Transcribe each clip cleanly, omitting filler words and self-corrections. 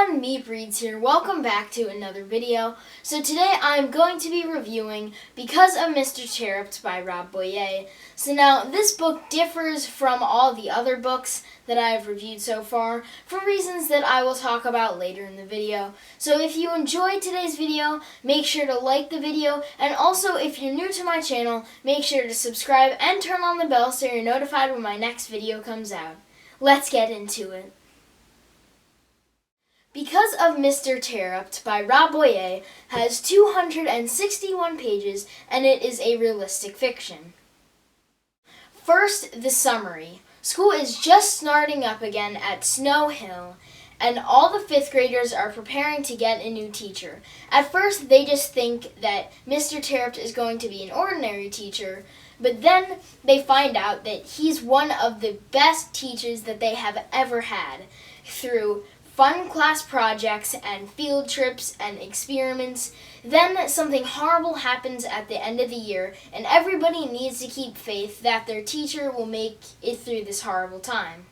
everyone, Meep Reads here. Welcome back to another video. So today I'm going to be reviewing Because of Mr. Cherripped by Rob Boyer. So now this book differs from all the other books that I have reviewed so far for reasons that I will talk about later in the video. So if you enjoyed today's video, make sure to like the video, and also if you're new to my channel, make sure to subscribe and turn on the bell so you're notified when my next video comes out. Let's get into it. Because of Mr. Cherripped by Rob Boyer has 261 pages, and it is a realistic fiction. First, the summary. School is just starting up again at Snow Hill, and all the 5th graders are preparing to get a new teacher. At first, they just think that Mr. Cherripped is going to be an ordinary teacher, but then they find out that he's one of the best teachers that they have ever had through fun class projects and field trips and experiments. Then something horrible happens at the end of the year, and everybody needs to keep faith that their teacher will make it through this horrible time.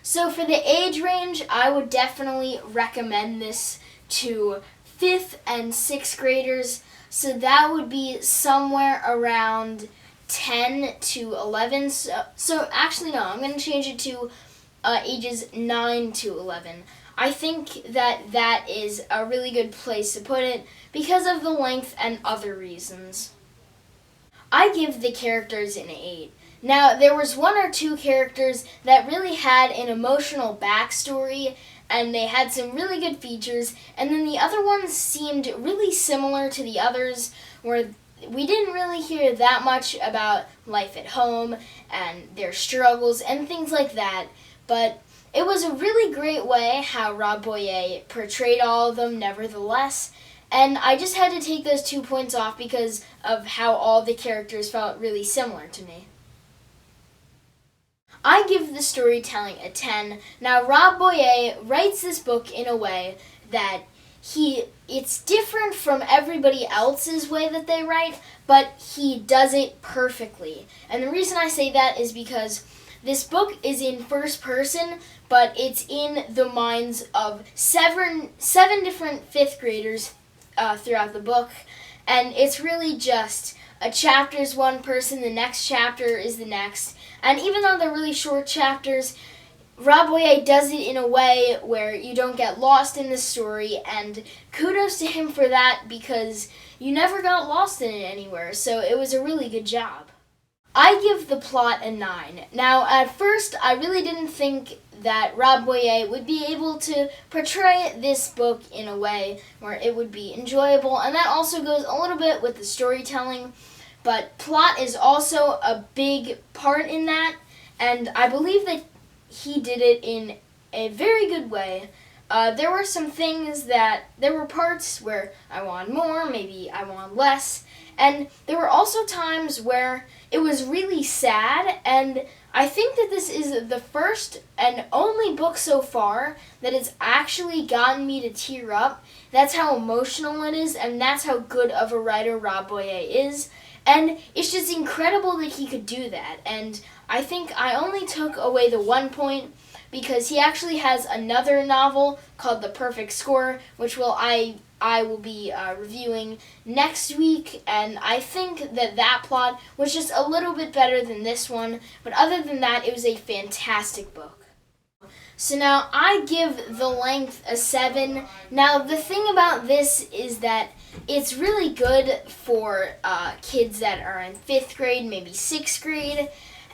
So for the age range, I would definitely recommend this to 5th and 6th graders. So that would be somewhere around 10 to 11. So actually no, I'm going to change it to ages 9 to 11. I think that that is a really good place to put it because of the length and other reasons. I give the characters an 8. Now, there was 1 or 2 characters that really had an emotional backstory, and they had some really good features, and then the other ones seemed really similar to the others, where we didn't really hear that much about life at home and their struggles and things like that. But it was a really great way how Rob Boyer portrayed all of them nevertheless, and I just had to take those 2 points off because of how all the characters felt really similar to me. I give the storytelling a 10. Now, Rob Boyer writes this book in a way that it's different from everybody else's way that they write, but he does it perfectly. And the reason I say that is because this book is in first person, but it's in the minds of seven different 5th graders throughout the book. And it's really just a chapter is one person, the next chapter is the next. And even though they're really short chapters, Rob Boyer does it in a way where you don't get lost in the story, and kudos to him for that because you never got lost in it anywhere, so it was a really good job. I give the plot a 9. Now, at first, I really didn't think that Rob Boyer would be able to portray this book in a way where it would be enjoyable, and that also goes a little bit with the storytelling, but plot is also a big part in that, and I believe that he did it in a very good way. There were some things there were parts where I wanted more, maybe I wanted less, and there were also times where it was really sad, and I think that this is the first and only book so far that has actually gotten me to tear up. That's how emotional it is, and that's how good of a writer Rob Boyer is, and it's just incredible that he could do that. And I think I only took away the 1 point because he actually has another novel called The Perfect Score, which I will be reviewing next week, and I think that plot was just a little bit better than this one, but other than that, it was a fantastic book. So now I give the length a 7. Now the thing about this is that it's really good for kids that are in 5th grade, maybe 6th grade,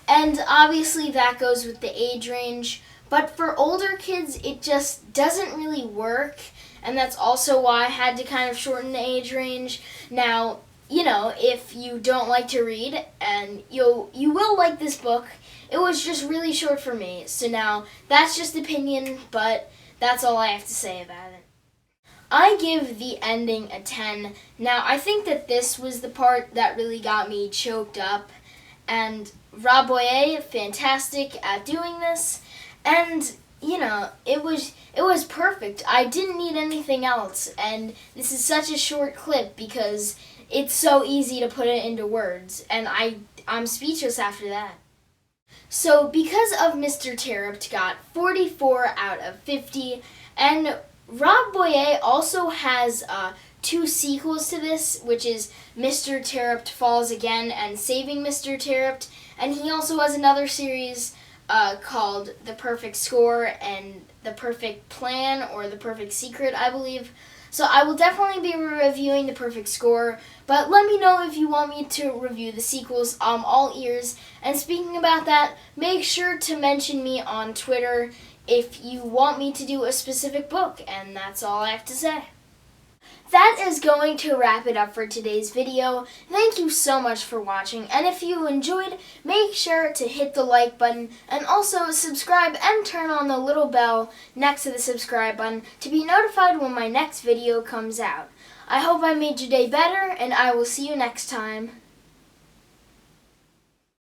and obviously that goes with the age range. But for older kids, it just doesn't really work, and that's also why I had to kind of shorten the age range. Now, you know, if you don't like to read, and you will like this book, it was just really short for me. So now, that's just opinion, but that's all I have to say about it. I give the ending a 10. Now, I think that this was the part that really got me choked up, and Rob Boyer, fantastic at doing this. And, you know, it was perfect. I didn't need anything else, and this is such a short clip because it's so easy to put it into words, and I'm speechless after that. So because of Mr. Terrapt got 44 out of 50, and Rob Boyer also has 2 sequels to this, which is Mr. Terrapt Falls Again and Saving Mr. Terrapt, and he also has another series called The Perfect Score and The Perfect Plan, or The Perfect Secret, I believe. So I will definitely be reviewing The Perfect Score, but let me know if you want me to review the sequels. I'm all ears. And speaking about that, make sure to mention me on Twitter if you want me to do a specific book, and that's all I have to say. That is going to wrap it up for today's video. Thank you so much for watching, and if you enjoyed, make sure to hit the like button and also subscribe and turn on the little bell next to the subscribe button to be notified when my next video comes out. I hope I made your day better, and I will see you next time.